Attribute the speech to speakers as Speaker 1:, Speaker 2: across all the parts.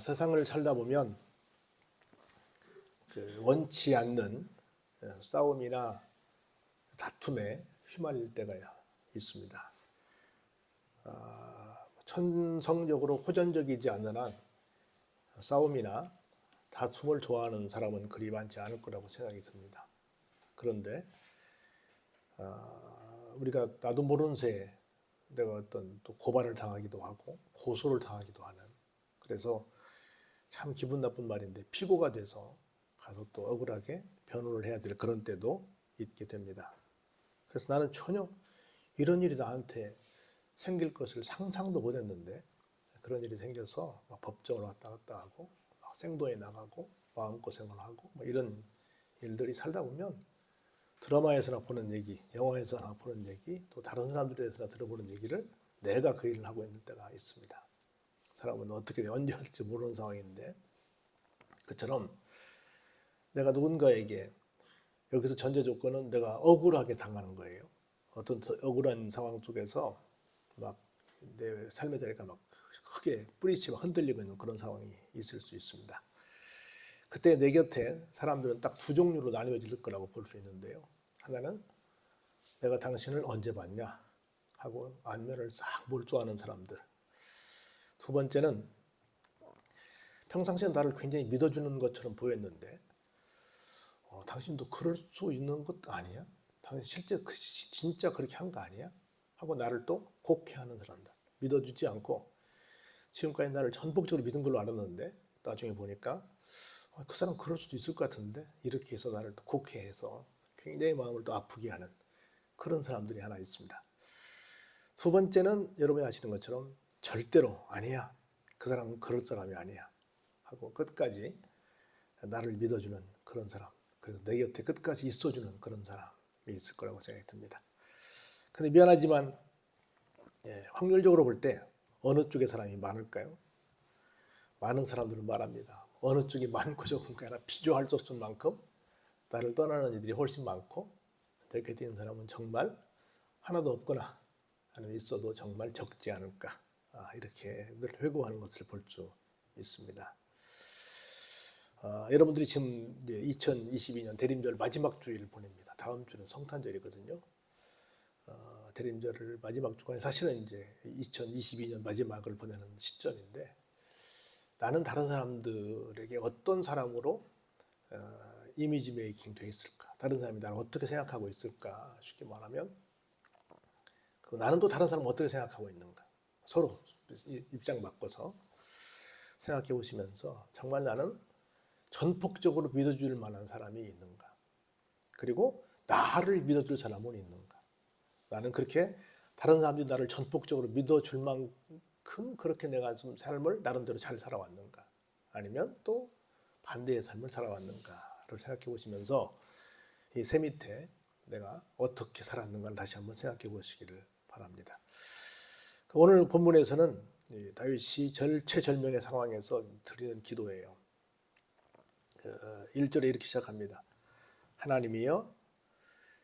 Speaker 1: 세상을 살다 보면 원치 않는 싸움이나 다툼에 휘말릴 때가 있습니다. 천성적으로 호전적이지 않는 한 싸움이나 다툼을 좋아하는 사람은 그리 많지 않을 거라고 생각이 듭니다. 그런데 우리가 나도 모르는 새에 내가 어떤 또 고발을 당하기도 하고 고소를 당하기도 하는, 그래서 참 기분 나쁜 말인데 피고가 돼서 가서 또 억울하게 변호를 해야 될 그런 때도 있게 됩니다. 그래서 나는 전혀 이런 일이 나한테 생길 것을 상상도 못했는데 그런 일이 생겨서 막 법정을 왔다 갔다 하고 막 생도에 나가고 마음고생을 하고 이런 일들이 살다 보면 드라마에서나 보는 얘기, 영화에서나 보는 얘기, 또 다른 사람들에서나 들어보는 얘기를 내가 그 일을 하고 있는 때가 있습니다. 사람은 어떻게 언제 할지 모르는 상황인데, 그처럼 내가 누군가에게, 여기서 전제 조건은 내가 억울하게 당하는 거예요. 어떤 억울한 상황 속에서 막 내 삶의 자리가 막 크게 뿌리치 막 흔들리고 있는 그런 상황이 있을 수 있습니다. 그때 내 곁에 사람들은 딱 두 종류로 나뉘어질 거라고 볼 수 있는데요. 하나는 내가 당신을 언제 봤냐 하고 안면을 싹 몰두하는 사람들. 두 번째는 평상시에 나를 굉장히 믿어주는 것처럼 보였는데 당신도 그럴 수 있는 것 아니야? 당신 실제 진짜 그렇게 한 거 아니야? 하고 나를 또 곡해하는 사람들. 믿어주지 않고 지금까지 나를 전폭적으로 믿은 걸로 알았는데 나중에 보니까 그 사람 그럴 수도 있을 것 같은데, 이렇게 해서 나를 또 곡해해서 굉장히 마음을 또 아프게 하는 그런 사람들이 하나 있습니다. 두 번째는 여러분이 아시는 것처럼 절대로 아니야, 그 사람은 그럴 사람이 아니야 하고 끝까지 나를 믿어주는 그런 사람, 그래서 내 곁에 끝까지 있어주는 그런 사람이 있을 거라고 생각이 듭니다. 근데 미안하지만 확률적으로 볼 때 어느 쪽의 사람이 많을까요? 많은 사람들은 말합니다. 어느 쪽이 많고 적은가 아니라 비교할 수 없을 만큼 나를 떠나는 이들이 훨씬 많고, 그렇게 된 사람은 정말 하나도 없거나 아니면 있어도 정말 적지 않을까, 이렇게 늘 회고하는 것을 볼 수 있습니다. 여러분들이 지금 2022년 대림절 마지막 주일을 보냅니다. 다음 주는 성탄절이거든요. 대림절을 마지막 주간에 사실은 이제 2022년 마지막을 보내는 시점인데, 나는 다른 사람들에게 어떤 사람으로 이미지 메이킹 돼 있을까? 다른 사람이 나를 어떻게 생각하고 있을까? 쉽게 말하면 나는 또 다른 사람을 어떻게 생각하고 있는가? 서로 입장 바꿔서 생각해 보시면서 정말 나는 전폭적으로 믿어줄 만한 사람이 있는가? 그리고 나를 믿어줄 사람은 있는가? 나는 그렇게 다른 사람들이 나를 전폭적으로 믿어줄 만큼 그렇게 내가 좀 삶을 나름대로 잘 살아왔는가? 아니면 또 반대의 삶을 살아왔는가를 생각해 보시면서 이 새 밑에 내가 어떻게 살았는가를 다시 한번 생각해 보시기를 바랍니다. 오늘 본문에서는 다윗이 절체절명의 상황에서 드리는 기도예요. 1절에 이렇게 시작합니다. 하나님이여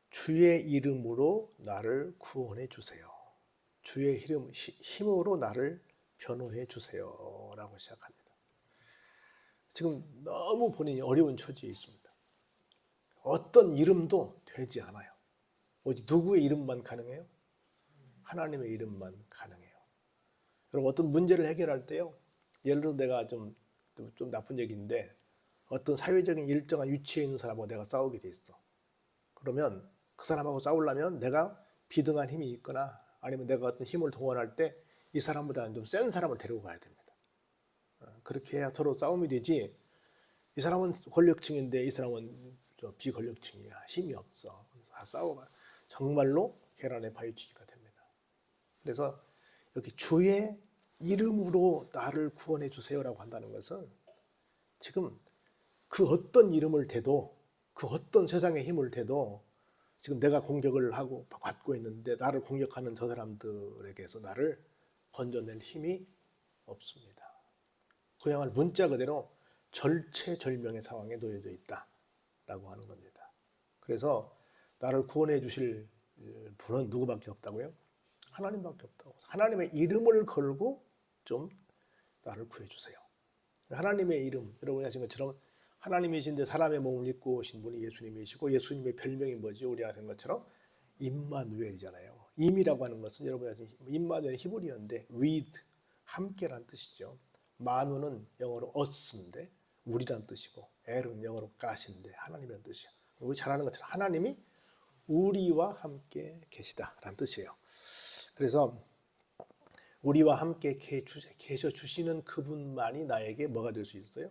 Speaker 1: 주의 이름으로 나를 구원해 주세요. 주의 힘으로 나를 변호해 주세요 라고 시작합니다. 지금 너무 본인이 어려운 처지에 있습니다. 어떤 이름도 되지 않아요. 오직 누구의 이름만 가능해요? 하나님의 이름만 가능해요. 여러분, 어떤 문제를 해결할 때요, 예를 들어 내가 좀 나쁜 얘기인데 어떤 사회적인 일정한 위치에 있는 사람하고 내가 싸우게 돼 있어. 그러면 그 사람하고 싸우려면 내가 비등한 힘이 있거나 아니면 내가 어떤 힘을 동원할 때 이 사람보다는 좀 센 사람을 데리고 가야 됩니다. 그렇게 해야 서로 싸움이 되지, 이 사람은 권력층인데 이 사람은 비권력층이야, 힘이 없어, 싸워봐, 정말로 계란에 파헤치기가 됩니다. 그래서 여기 주의 이름으로 나를 구원해 주세요라고 한다는 것은 지금 그 어떤 이름을 대도, 그 어떤 세상의 힘을 대도 지금 내가 공격을 하고 받고 있는데 나를 공격하는 저 사람들에게서 나를 건져낼 힘이 없습니다. 그야말로 문자 그대로 절체절명의 상황에 놓여져 있다라고 하는 겁니다. 그래서 나를 구원해 주실 분은 누구밖에 없다고요? 하나님밖에 없다고. 하나님의 이름을 걸고 좀 나를 구해 주세요. 하나님의 이름, 여러분이 아시는 것처럼 하나님이신데 사람의 몸을 입고 오신 분이 예수님이시고 예수님의 별명이 뭐지? 우리가 아는 것처럼 임마누엘이잖아요. 임이라고 하는 것은 여러분이 아시는 임마누엘 히브리어인데 with, 함께란 뜻이죠. 마누는 영어로 us인데 우리란 뜻이고 엘은 영어로 God인데 하나님이란 뜻이에요. 우리 잘 아는 것처럼 하나님이 우리와 함께 계시다라는 뜻이에요. 그래서 우리와 함께 계셔 주시는 그분만이 나에게 뭐가 될 수 있어요?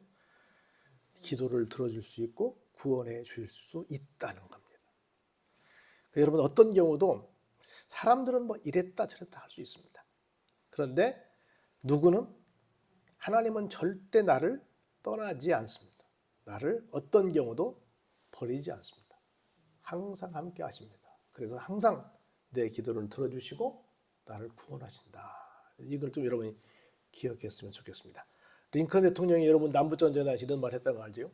Speaker 1: 기도를 들어줄 수 있고 구원해 줄 수 있다는 겁니다. 여러분 어떤 경우도 사람들은 뭐 이랬다 저랬다 할 수 있습니다. 그런데 누구는 하나님은 절대 나를 떠나지 않습니다. 나를 어떤 경우도 버리지 않습니다. 항상 함께 하십니다. 그래서 항상 내 기도를 들어주시고 나를 구원하신다. 이걸 좀 여러분이 기억했으면 좋겠습니다. 링컨 대통령이 여러분 남북전쟁에 이런 말 했다는 거 알죠?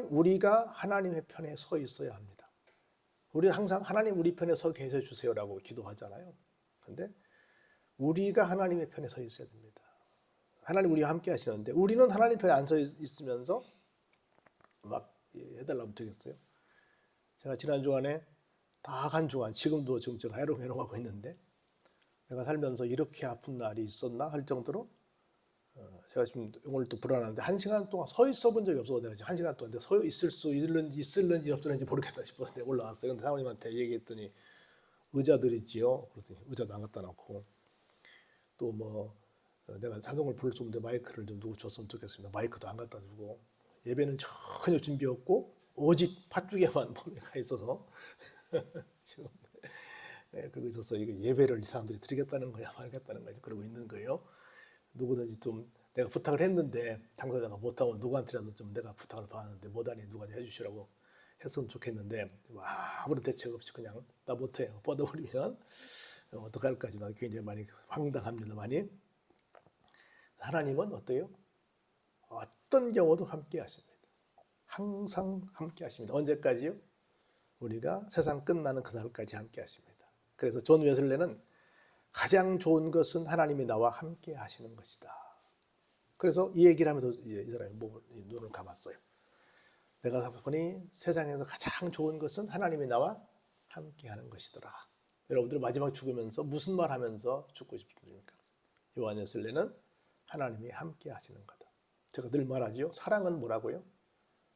Speaker 1: 우리가 하나님의 편에 서 있어야 합니다. 우리는 항상 하나님 우리 편에 서 계셔 주세요라고 기도하잖아요. 그런데 우리가 하나님의 편에 서 있어야 됩니다. 하나님 우리와 함께 하시는데 우리는 하나님 편에 안 서 있으면서 막 해달라면 되겠어요? 제가 지난 주간에 다 한 주간 지금도 지금 제가 해롱해롱하고 있는데 내가 살면서 이렇게 아픈 날이 있었나 할 정도로 제가 지금 오늘 또 불안한데 1시간 동안 서 있어 본 적이 없어서 내가 지금 1시간 동안 서 있을 수 있을는지 없을는지 모르겠다 싶어서 내가 올라왔어요. 근데 사모님한테 얘기했더니 의자들 있지요. 그래서 의자도 안 갖다 놓고 또 뭐 내가 자동을 부를 수 없는데 마이크를 좀 누구 줬으면 좋겠습니다. 마이크도 안 갖다 주고 예배는 전혀 준비 없고 오직 팥죽에만 몸에 가 있어서 지금 그러고 있어서 이거 예배를 이 사람들이 드리겠다는 거야 말겠다는 거야 그러고 있는 거예요. 누구든지 좀 내가 부탁을 했는데 당사자가 못하고 누구한테라도 좀 내가 부탁을 받았는데 못하니 누가 해주시라고 했으면 좋겠는데 아무런 대책 없이 그냥 나 못해 뻗어버리면 어떡할까 지금 굉장히 많이 황당합니다. 많이. 하나님은 어때요? 어떤 경우도 함께 하십니다. 항상 함께 하십니다. 언제까지요? 우리가 세상 끝나는 그날까지 함께 하십니다. 그래서 존 웨슬레는 가장 좋은 것은 하나님이 나와 함께 하시는 것이다. 그래서 이 얘기를 하면서 이 사람이 눈을 감았어요. 내가 보니 세상에서 가장 좋은 것은 하나님이 나와 함께 하는 것이더라. 여러분들 마지막 죽으면서 무슨 말 하면서 죽고 싶습니까? 요한 웨슬레는 하나님이 함께 하시는 거다. 제가 늘 말하죠. 사랑은 뭐라고요?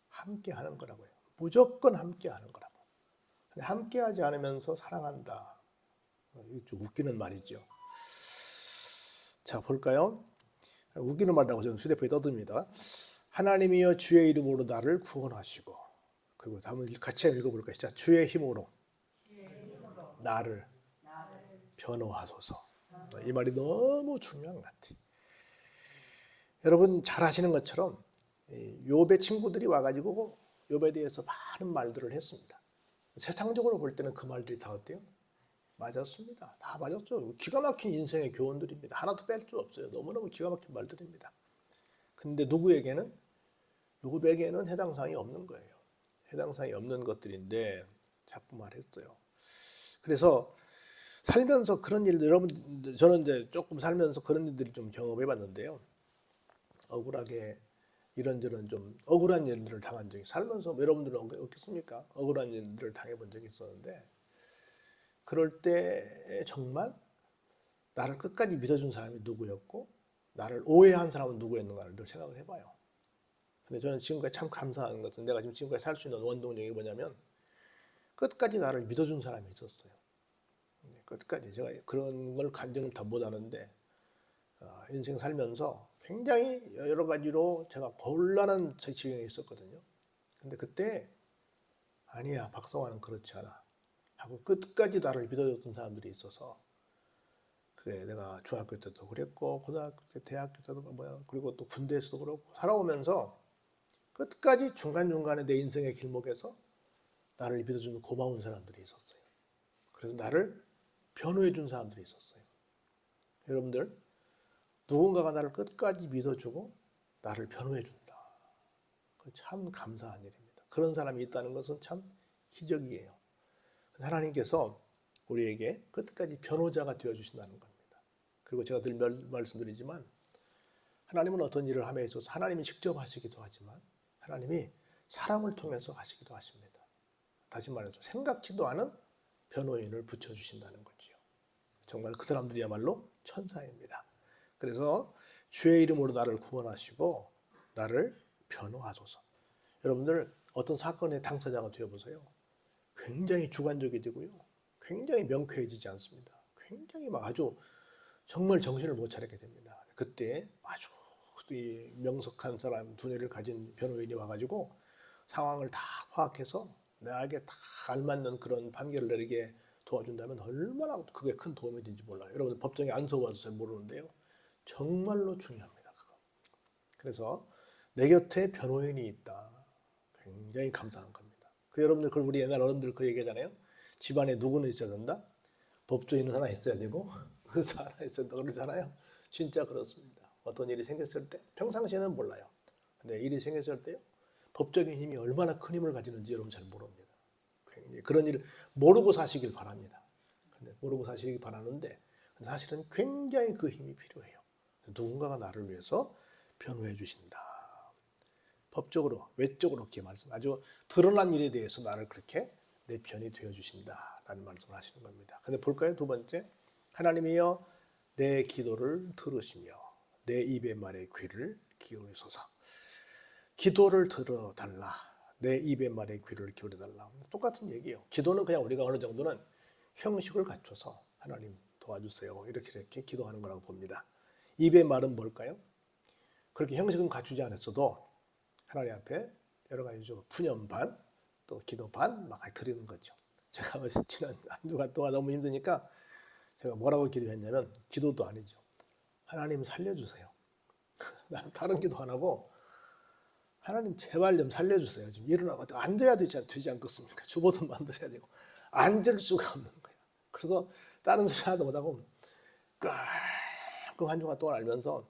Speaker 1: 함께 하는 거라고요. 무조건 함께 하는 거라고. 근데 함께 하지 않으면서 사랑한다. 좀 웃기는 말이죠. 자, 볼까요? 웃기는 말이라고 저는 휴대폰에 떠듭니다. 하나님이여 주의 이름으로 나를 구원하시고 그리고 다음은 같이 읽어볼까요? 자, 주의 힘으로 나를 변호하소서. 이 말이 너무 중요한 것 같아요. 여러분 잘 아시는 것처럼 욥의 친구들이 와가지고 욥에 대해서 많은 말들을 했습니다. 세상적으로 볼 때는 그 말들이 다 어때요? 맞았습니다. 다 맞았죠. 기가 막힌 인생의 교훈들입니다. 하나도 뺄 수 없어요. 너무너무 기가 막힌 말들입니다. 근데 누구에게는? 욥에게는 해당 사항이 없는 거예요. 해당 사항이 없는 것들인데 자꾸 말했어요. 그래서 살면서 그런 일들, 여러분 저는 이제 조금 살면서 그런 일들을 좀 경험해 봤는데요. 억울하게 이런저런 좀 억울한 일들을 당한 적이 살면서 여러분들은 없겠습니까? 억울한 일들을 당해본 적이 있었는데 그럴 때 정말 나를 끝까지 믿어준 사람이 누구였고 나를 오해한 사람은 누구였는가를 늘 생각을 해봐요. 근데 저는 지금까지 참 감사한 것은 내가 지금 지금까지 살 수 있는 원동력이 뭐냐면 끝까지 나를 믿어준 사람이 있었어요. 끝까지 제가 그런 걸 간증을 다 못하는데 인생 살면서 굉장히 여러 가지로 제가 곤란한 지경에 있었거든요. 근데 그때 아니야 박성환은 그렇지 않아 하고 끝까지 나를 믿어줬던 사람들이 있어서 그게 내가 중학교 때도 그랬고 고등학교 때 대학교 때도 그리고 또 군대에서도 그렇고 살아오면서 끝까지 중간중간에 내 인생의 길목에서 나를 믿어주는 고마운 사람들이 있었어요. 그래서 나를 변호해준 사람들이 있었어요. 여러분들 누군가가 나를 끝까지 믿어주고 나를 변호해준다. 그건 참 감사한 일입니다. 그런 사람이 있다는 것은 참 기적이에요. 하나님께서 우리에게 끝까지 변호자가 되어주신다는 겁니다. 그리고 제가 늘 말씀드리지만 하나님은 어떤 일을 함에 있어서 하나님이 직접 하시기도 하지만 하나님이 사람을 통해서 하시기도 하십니다. 다시 말해서 생각지도 않은 변호인을 붙여주신다는 거죠. 정말 그 사람들이야말로 천사입니다. 그래서 주의 이름으로 나를 구원하시고 나를 변호하소서. 여러분들 어떤 사건의 당사자가 되어보세요. 굉장히 주관적이 되고요. 굉장히 명쾌해지지 않습니다. 굉장히 막 아주 정말 정신을 못 차리게 됩니다. 그때 아주 이 명석한 사람 두뇌를 가진 변호인이 와가지고 상황을 다 파악해서 나에게 다 알맞는 그런 판결을 내리게 도와준다면 얼마나 그게 큰 도움이 되는지 몰라요. 여러분 법정에 안 서봐서 잘 모르는데요. 정말로 중요합니다. 그거. 그래서 내 곁에 변호인이 있다. 굉장히 감사한 겁니다. 그 여러분들 그 우리 옛날 어른들 그 얘기하잖아요. 집안에 누구는 있어야 된다. 법조인은 하나 있어야 되고 의사 하나 있어야 된다 그러잖아요. 진짜 그렇습니다. 어떤 일이 생겼을 때 평상시에는 몰라요. 근데 일이 생겼을 때요. 법적인 힘이 얼마나 큰 힘을 가지는지 여러분 잘 모릅니다. 그런 일을 모르고 사시길 바랍니다. 근데 모르고 사시길 바라는데 사실은 굉장히 그 힘이 필요해요. 누군가가 나를 위해서 변호해 주신다. 법적으로, 외적으로 그렇게 말씀, 아주 드러난 일에 대해서 나를 그렇게 내 편이 되어 주신다라는 말씀을 하시는 겁니다. 근데 볼까요? 두 번째, 하나님이여 내 기도를 들으시며 내 입의 말에 귀를 기울이소서. 기도를 들어달라. 내 입의 말에 귀를 기울여달라. 똑같은 얘기예요. 기도는 그냥 우리가 어느 정도는 형식을 갖춰서 하나님 도와주세요. 이렇게 기도하는 거라고 봅니다. 입의 말은 뭘까요? 그렇게 형식은 갖추지 않았어도 하나님 앞에 여러 가지 좀 푸념 반, 또 기도 반 막 드리는 거죠. 제가 지난 한 주간 동안 너무 힘드니까 제가 뭐라고 기도했냐면 기도도 아니죠. 하나님 살려주세요. 나는 다른 기도 안 하고 하나님 제발 좀 살려주세요. 지금 일어나고 앉아야 되지 않겠습니까? 주보도 만들어야 되고 앉을 수가 없는 거예요. 그래서 다른 소리 하나도 못하고 그 한 주간 동안 알면서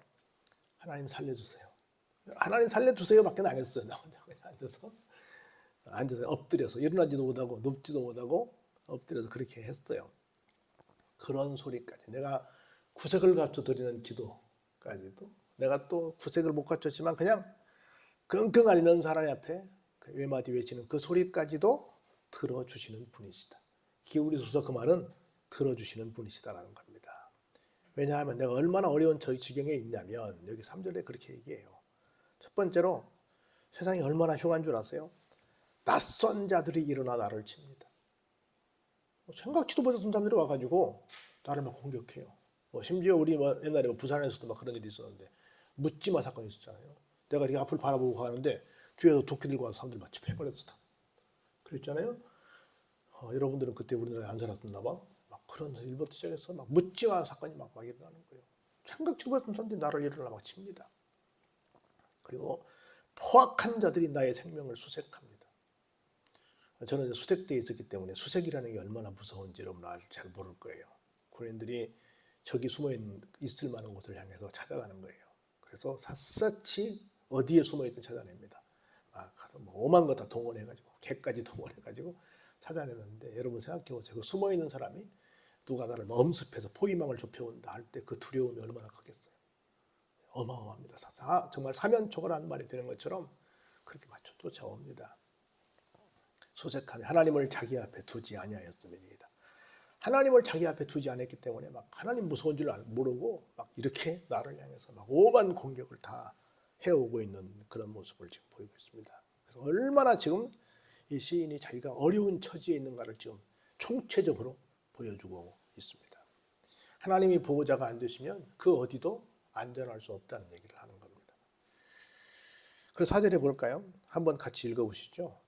Speaker 1: 하나님 살려주세요. 하나님 살려주세요 밖에 안 했어요. 나 혼자 그냥 앉아서 엎드려서 일어나지도 못하고 눕지도 못하고 엎드려서 그렇게 했어요. 그런 소리까지 내가 구색을 갖춰 드리는 기도까지도 내가 또 구색을 못 갖췄지만 그냥 끙끙 앓는 하나님 앞에 외마디 외치는 그 소리까지도 들어주시는 분이시다. 기울이소서 그 말은 들어주시는 분이시다라는 겁니다. 왜냐하면 내가 얼마나 어려운 저 지경에 있냐면 여기 3절에 그렇게 얘기해요. 첫 번째로 세상이 얼마나 흉한 줄 아세요? 낯선 자들이 일어나 나를 칩니다. 생각지도 못했던 사람들이 와가지고 나를 막 공격해요. 심지어 우리 옛날에 부산에서도 막 그런 일이 있었는데 묻지마 사건이 있었잖아요. 내가 이렇게 앞을 바라보고 가는데 뒤에서 도끼 들고 와서 사람들 막 집해버렸어. 그랬잖아요. 여러분들은 그때 우리나라에 안 살았었나 봐. 막 그런 일부터 시작해서 막 묻지마 사건이 막 일어나는 거예요. 생각지도 못했던 사람들이 나를 일어나 막 칩니다. 그리고 포악한 자들이 나의 생명을 수색합니다. 저는 수색대에 있었기 때문에 수색이라는 게 얼마나 무서운지 여러분 아주 잘 모를 거예요. 군인들이 저기 숨어 있을 만한 곳을 향해서 찾아가는 거예요. 그래서 샅샅이 어디에 숨어 있든 찾아냅니다. 가서 뭐 오만 거 다 동원해가지고 개까지 동원해가지고 찾아내는데 여러분 생각해보세요. 그 숨어 있는 사람이 누가 나를 엄습해서 포위망을 좁혀온다 할 때 그 두려움이 얼마나 크겠어요. 어마어마합니다. 정말 사면초가라는 말이 되는 것처럼 그렇게 맞춰 쫓아옵니다. 소색하며 하나님을 자기 앞에 두지 아니하였음이니이다. 하나님을 자기 앞에 두지 않았기 때문에 막 하나님 무서운 줄 모르고 막 이렇게 나를 향해서 막 오만 공격을 다 해오고 있는 그런 모습을 지금 보이고 있습니다. 그래서 얼마나 지금 이 시인이 자기가 어려운 처지에 있는가를 지금 총체적으로 보여주고 있습니다. 하나님이 보호자가 안 되시면 그 어디도 안전할 수 없다는 얘기를 하는 겁니다. 그래서 4절에 볼까요? 한번 같이 읽어보시죠.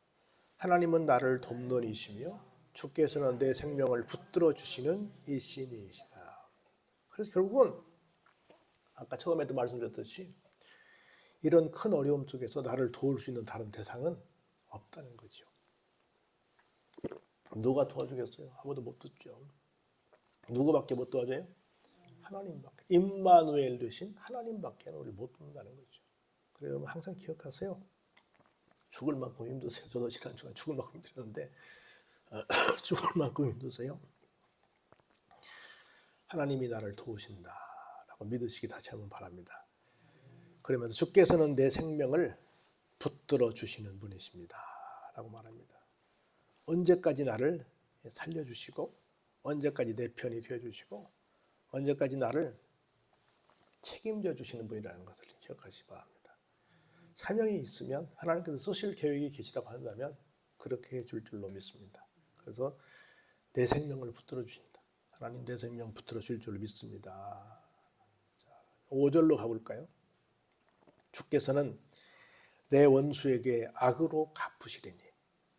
Speaker 1: 하나님은 나를 돕는 이시며 주께서는 내 생명을 붙들어 주시는 이 신이시다. 그래서 결국은 아까 처음에도 말씀드렸듯이 이런 큰 어려움 속에서 나를 도울 수 있는 다른 대상은 없다는 거죠. 누가 도와주겠어요? 아무도 못 돕죠. 누구밖에 못 도와줘요? 하나님밖에. 임마누엘 되신 하나님밖에 우리 못 돕는다는 거죠. 그래서 여러분 항상 기억하세요. 죽을 만큼 힘드세요. 저도 지난주간 죽을 만큼 힘들었는데 죽을 만큼 힘드세요. 하나님이 나를 도우신다라고 믿으시기 다시 한번 바랍니다. 그러면서 주께서는 내 생명을 붙들어 주시는 분이십니다 라고 말합니다. 언제까지 나를 살려주시고 언제까지 내 편이 되어주시고 언제까지 나를 책임져 주시는 분이라는 것을 기억하시기 바랍니다. 사명이 있으면 하나님께서 쓰실 계획이 계시다고 한다면 그렇게 해줄 줄로 믿습니다. 그래서 내 생명을 붙들어 주신다. 하나님 내 생명 붙들어 줄 줄로 믿습니다. 자, 5절로 가볼까요? 주께서는 내 원수에게 악으로 갚으시리니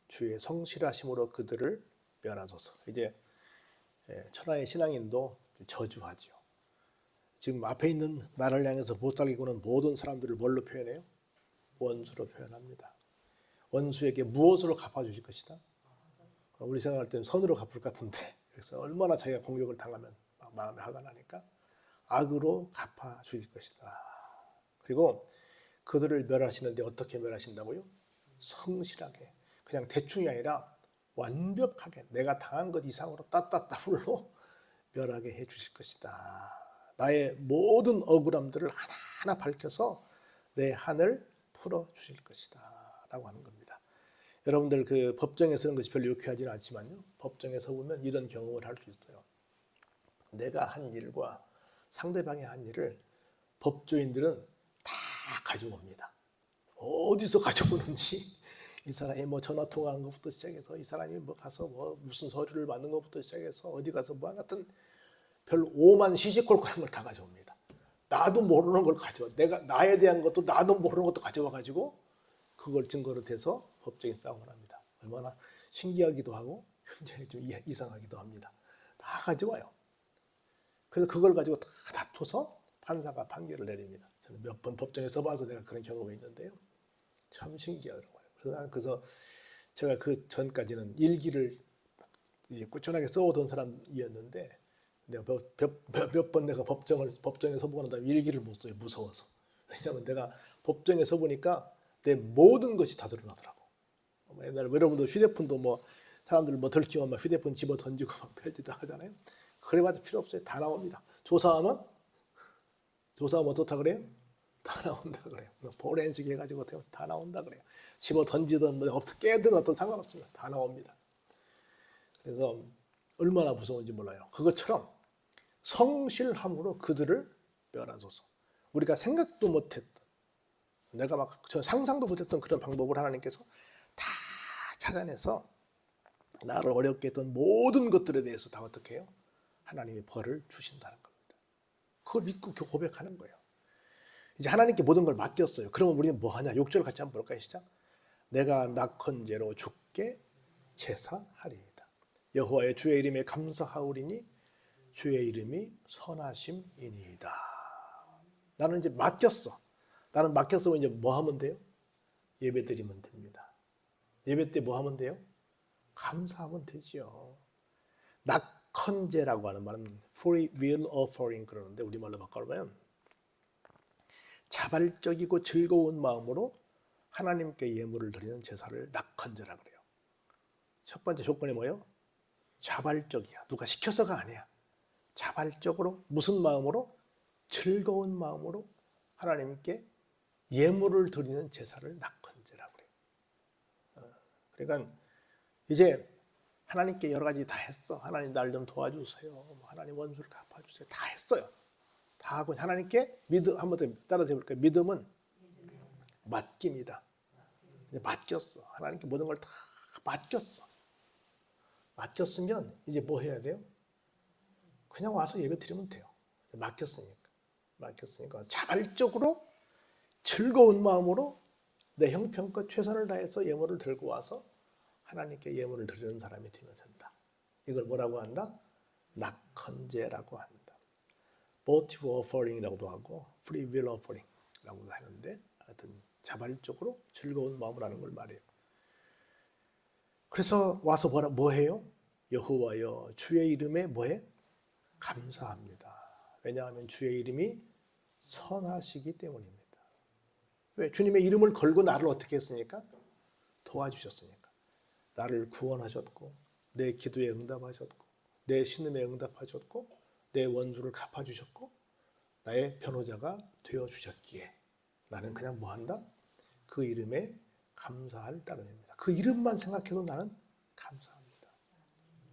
Speaker 1: 주의 성실하심으로 그들을 멸하소서. 이제 천하의 신앙인도 저주하죠. 지금 앞에 있는 나를 향해서 못살기고는 모든 사람들을 뭘로 표현해요? 원수로 표현합니다. 원수에게 무엇으로 갚아주실 것이다? 우리 생각할 때는 선으로 갚을 것 같은데, 그래서 얼마나 자기가 공격을 당하면 마음에 화가 나니까 악으로 갚아주실 것이다. 그리고 그들을 멸하시는데 어떻게 멸하신다고요? 성실하게, 그냥 대충이 아니라 완벽하게 내가 당한 것 이상으로 따따따블로 멸하게 해주실 것이다. 나의 모든 억울함들을 하나하나 밝혀서 내 한을 풀어주실 것이다 라고 하는 겁니다. 여러분들 그 법정에 서는 것이 별로 유쾌하지는 않지만요, 법정에 서보면 이런 경험을 할 수 있어요. 내가 한 일과 상대방이 한 일을 법조인들은 다 가져옵니다. 어디서 가져오는지, 이 사람이 뭐 전화 통화한 것부터 시작해서 이 사람이 뭐 가서 뭐 무슨 서류를 만든 것부터 시작해서 어디 가서 뭐 같은 별 오만 시시콜콜 걸 다 가져옵니다. 나도 모르는 걸 가져와. 내가 나에 대한 것도 나도 모르는 것도 가져와 가지고 그걸 증거로 대서 법적인 싸움을 합니다. 얼마나 신기하기도 하고 굉장히 좀 이상하기도 합니다. 다 가져와요. 그래서 그걸 가지고 다 다투서 판사가 판결을 내립니다. 저는 몇 번 법정에 서봐서 내가 그런 경험이 있는데요. 참 신기하더라고요. 그래서 제가 그 전까지는 일기를 꾸준하게 써오던 사람이었는데 내가 몇 번 내가 법정에 서보고 난 다음에 일기를 못 써요. 무서워서. 왜냐하면 내가 법정에 서보니까 내 모든 것이 다 드러나더라고. 옛날에 여러분도 휴대폰도 뭐 사람들 뭐 들키면 막 휴대폰 집어 던지고 막 펼치다 하잖아요. 그래봐도 필요 없어요. 다 나옵니다. 조사하면 어떻다 그래요? 다 나온다 그래요. 포렌식 해가지고 다 나온다 그래요. 집어 던지든 뭐 깨든 어떤 상관없습니다. 다 나옵니다. 그래서 얼마나 무서운지 몰라요. 그것처럼 성실함으로 그들을 멸하소서. 우리가 생각도 못했던, 내가 막 상상도 못했던 그런 방법을 하나님께서 다 찾아내서 나를 어렵게 했던 모든 것들에 대해서 다 어떻게 해요? 하나님이 벌을 주신다는 겁니다. 그걸 믿고 고백하는 거예요. 이제 하나님께 모든 걸 맡겼어요. 그러면 우리는 뭐 하냐? 6절 같이 한번 볼까요? 시작. 내가 낙헌제로 주께 제사하리이다. 여호와의 주의 이름에 감사하오리니 주의 이름이 선하심이니이다. 나는 이제 맡겼어. 나는 맡겼으면 이제 뭐 하면 돼요? 예배 드리면 됩니다. 예배 때 뭐 하면 돼요? 감사하면 되지요. 낙헌제라고 하는 말은 free will offering 그러는데 우리말로 바꿔보면 자발적이고 즐거운 마음으로 하나님께 예물을 드리는 제사를 낙헌제라 그래요. 첫 번째 조건이 뭐예요? 자발적이야. 누가 시켜서가 아니야. 자발적으로 무슨 마음으로? 즐거운 마음으로 하나님께 예물을 드리는 제사를 낙헌제라고 그래요. 그러니까 이제 하나님께 여러 가지 다 했어. 하나님 날 좀 도와주세요. 하나님 원수를 갚아주세요. 다 했어요. 다 하고 하나님께 믿음 한번 더 따라서 해볼까요? 믿음은 맡깁니다. 맡겼어. 하나님께 모든 걸 다 맡겼어. 맡겼으면 이제 뭐 해야 돼요? 그냥 와서 예배 드리면 돼요. 맡겼으니까 자발적으로 즐거운 마음으로 내 형편껏 최선을 다해서 예물을 들고 와서 하나님께 예물을 드리는 사람이 되면 된다. 이걸 뭐라고 한다? 낙헌제라고 한다. votive offering이라고도 하고 free will offering이라고도 하는데 하여튼 자발적으로 즐거운 마음을 하는 걸 말해요. 그래서 와서 뭐 해요? 여호와여 주의 이름에 뭐해? 감사합니다. 왜냐하면 주의 이름이 선하시기 때문입니다. 왜? 주님의 이름을 걸고 나를 어떻게 했으니까? 도와주셨으니까. 나를 구원하셨고 내 기도에 응답하셨고 내 신음에 응답하셨고 내 원수를 갚아주셨고 나의 변호자가 되어주셨기에 나는 그냥 뭐 한다? 그 이름에 감사할 따름입니다. 그 이름만 생각해도 나는 감사합니다.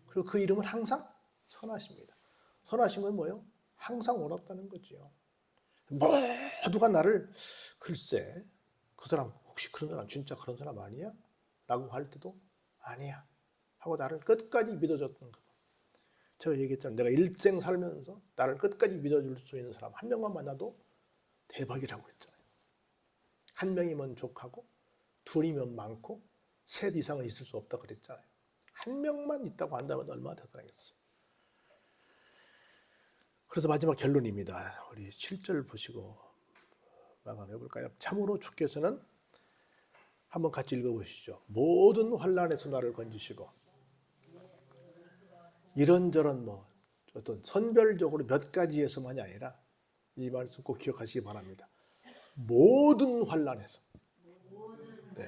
Speaker 1: 그리고 그 이름은 항상 선하십니다. 선하신 건 뭐예요? 항상 옳았다는 거지요. 모두가 나를 글쎄 그 사람 혹시 그런 사람 진짜 그런 사람 아니야? 라고 할 때도 아니야 하고 나를 끝까지 믿어줬던 거. 제가 얘기했잖아요. 내가 일생 살면서 나를 끝까지 믿어줄 수 있는 사람 한 명만 만나도 대박이라고 그랬잖아요. 한 명이면 족하고 둘이면 많고 셋 이상은 있을 수 없다 그랬잖아요. 한 명만 있다고 한다면 얼마나 대단하겠어요. 그래서 마지막 결론입니다. 우리 7절 보시고 마감해 볼까요? 참으로 주께서는 한번 같이 읽어보시죠. 모든 환난에서 나를 건지시고 이런저런 뭐 어떤 선별적으로 몇 가지에서만이 아니라 이 말씀 꼭 기억하시기 바랍니다. 모든 환난에서, 네,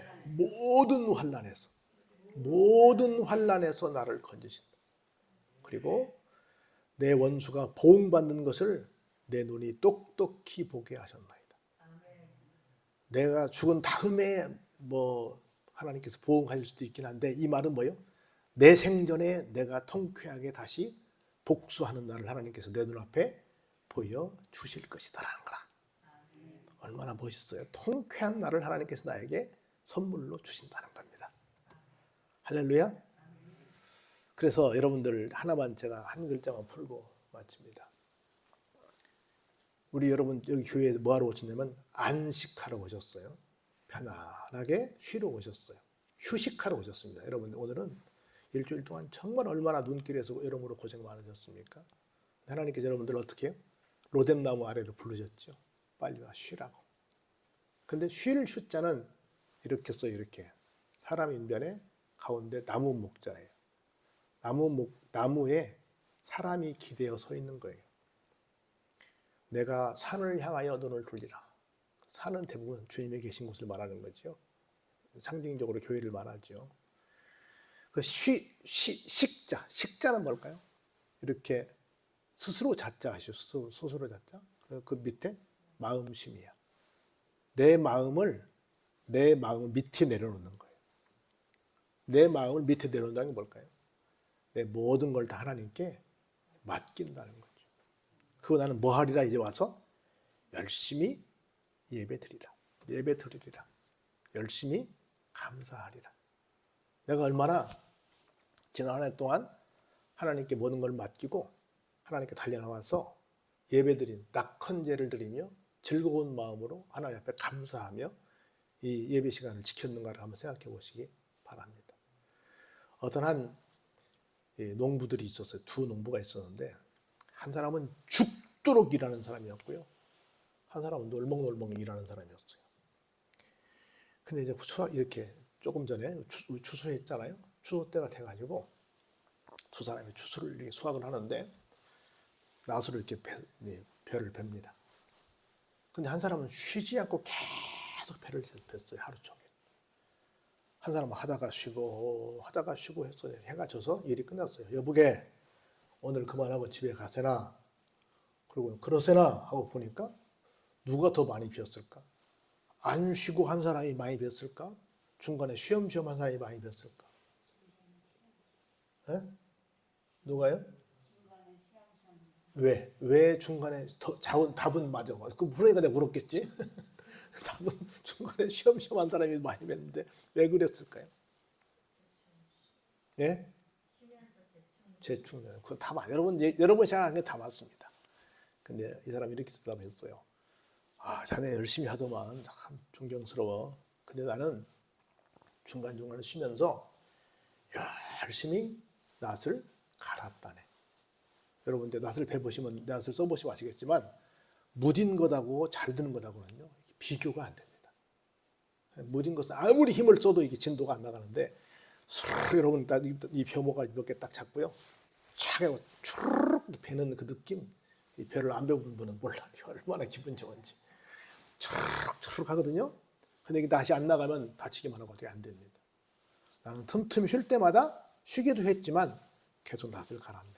Speaker 1: 모든 환난에서 나를 건지신다. 그리고 내 원수가 보응받는 것을 내 눈이 똑똑히 보게 하셨나이다. 내가 죽은 다음에 뭐 하나님께서 보응하실 수도 있긴 한데 이 말은 뭐예요? 내 생전에 내가 통쾌하게 다시 복수하는 날을 하나님께서 내 눈앞에 보여주실 것이다라는 거라. 얼마나 멋있어요. 통쾌한 날을 하나님께서 나에게 선물로 주신다는 겁니다. 할렐루야. 그래서 여러분들 하나만 제가 한 글자만 풀고 마칩니다. 우리 여러분 여기 교회에 뭐하러 오셨냐면 안식하러 오셨어요. 편안하게 쉬러 오셨어요. 휴식하러 오셨습니다. 여러분 오늘은 일주일 동안 정말 얼마나 눈길에서 여러모로 고생 많으셨습니까? 하나님께서 여러분들 어떻게 해요? 로뎀나무 아래로 부르셨죠. 빨리 와 쉬라고. 근데 쉴 슈자는 이렇게 써요. 이렇게 사람 인변의 가운데 나무 목자예요. 나무에 사람이 기대어 서 있는 거예요. 내가 산을 향하여 눈을 돌리라. 산은 대부분 주님이 계신 곳을 말하는 거죠. 상징적으로 교회를 말하죠. 그 식자는 뭘까요? 이렇게 스스로 자자 하시죠. 스스로 자자. 그 밑에 마음심이야. 내 마음을 밑에 내려놓는 거예요. 내 마음을 밑에 내려놓는다는 게 뭘까요? 내 모든 걸 다 하나님께 맡긴다는 거죠. 그거 나는 뭐 하리라 이제 와서 열심히 예배드리라. 열심히 감사하리라. 내가 얼마나 지난 한 해 동안 하나님께 모든 걸 맡기고 하나님께 달려나와서 예배드린 낙헌제를 드리며 즐거운 마음으로 하나님 앞에 감사하며 이 예배 시간을 지켰는가를 한번 생각해 보시기 바랍니다. 어떤 한 농부들이 있었어요. 두 농부가 있었는데 한 사람은 죽도록 일하는 사람이었고요. 한 사람은 놀멍놀멍 일하는 사람이었어요. 근데 이제 이렇게 조금 전에 추수했잖아요. 추수 때가 돼가지고 두 사람이 추수를 이렇게 수확을 하는데 나수를 이렇게 배를 뱁니다. 근데 한 사람은 쉬지 않고 계속 배를 뱄어요. 하루 종일. 한 사람은 하다가 쉬고 했어요. 해가 져서 일이 끝났어요. 여보게 오늘 그만하고 집에 가세나. 그리고 그러세나 하고 보니까 누가 더 많이 비었을까? 안 쉬고 한 사람이 많이 비었을까? 중간에 쉬엄쉬엄 한 사람이 많이 비었을까? 네? 누가요? 왜 중간에 답은 맞아. 그 그러니까 내가 물었겠지? 답은 중간에 쉬엄쉬엄 한 사람이 많이 뵀는데 왜 그랬을까요? 예? 재충전. 그거 다 맞아요. 여러분 생각한 게 다 맞습니다. 근데 이 사람이 이렇게 대답했어요. 아, 자네 열심히 하더만 참 존경스러워. 근데 나는 중간중간에 쉬면서 열심히 낫을 갈았다네. 여러분 이제 낫을 배보시면 낫을 써보시면 아시겠지만 무딘 것하고 잘 드는 것하고는요 비교가 안 됩니다. 무딘 것은 아무리 힘을 써도 이게 진도가 안 나가는데 여러분 이 벼모가 몇 개 딱 잡고요 착 하고 추르륵 배는 그 느낌 이 벼를 안 배운 분은 몰라요. 얼마나 기분 좋은지 추르륵 하거든요. 근데 이게 낫이 안 나가면 다치기만 하고 어떻게 안 됩니다. 나는 틈틈이 쉴 때마다 쉬기도 했지만 계속 낫을 갈았네.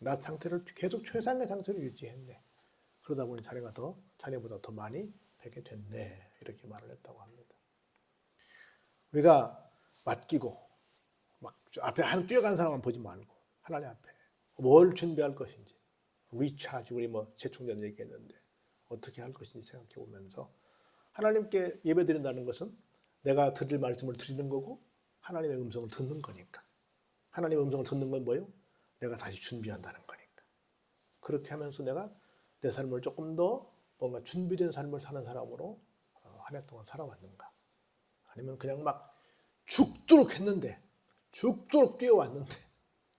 Speaker 1: 낫 상태를 계속 최상의 상태로 유지했네. 그러다 보니 자네보다 더 많이 하게 됐네. 이렇게 말을 했다고 합니다. 우리가 맡기고 막 앞에 한 뛰어가는 사람만 보지 말고 하나님 앞에 뭘 준비할 것인지 리차지 우리 뭐 재충전 얘기했는데 어떻게 할 것인지 생각해 보면서 하나님께 예배드린다는 것은 내가 드릴 말씀을 드리는 거고 하나님의 음성을 듣는 거니까. 하나님의 음성을 듣는 건 뭐예요? 내가 다시 준비한다는 거니까. 그렇게 하면서 내가 내 삶을 조금 더 뭔가 준비된 삶을 사는 사람으로 한 해 동안 살아왔는가. 아니면 그냥 막 죽도록 했는데 죽도록 뛰어왔는데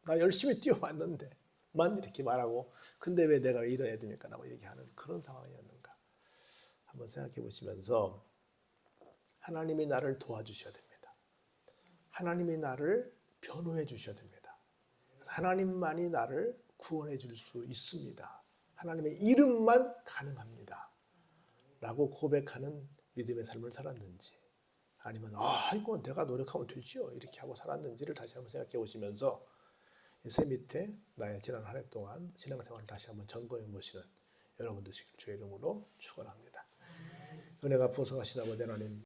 Speaker 1: 나 열심히 뛰어왔는데 만 이렇게 말하고 근데 왜 내가 이래야 됩니까? 라고 얘기하는 그런 상황이었는가. 한번 생각해 보시면서 하나님이 나를 도와주셔야 됩니다. 하나님이 나를 변호해 주셔야 됩니다. 하나님만이 나를 구원해 줄 수 있습니다. 하나님의 이름만 가능합니다. 라고 고백하는 믿음의 삶을 살았는지 아니면 이거 내가 노력하면 되죠 이렇게 하고 살았는지를 다시 한번 생각해 보시면서 새 밑에 나의 지난 한 해 동안 신앙생활을 다시 한번 점검해 보시는 여러분 되시길 주의 이름으로 축원합니다. 은혜가 풍성하신 아버지 하나님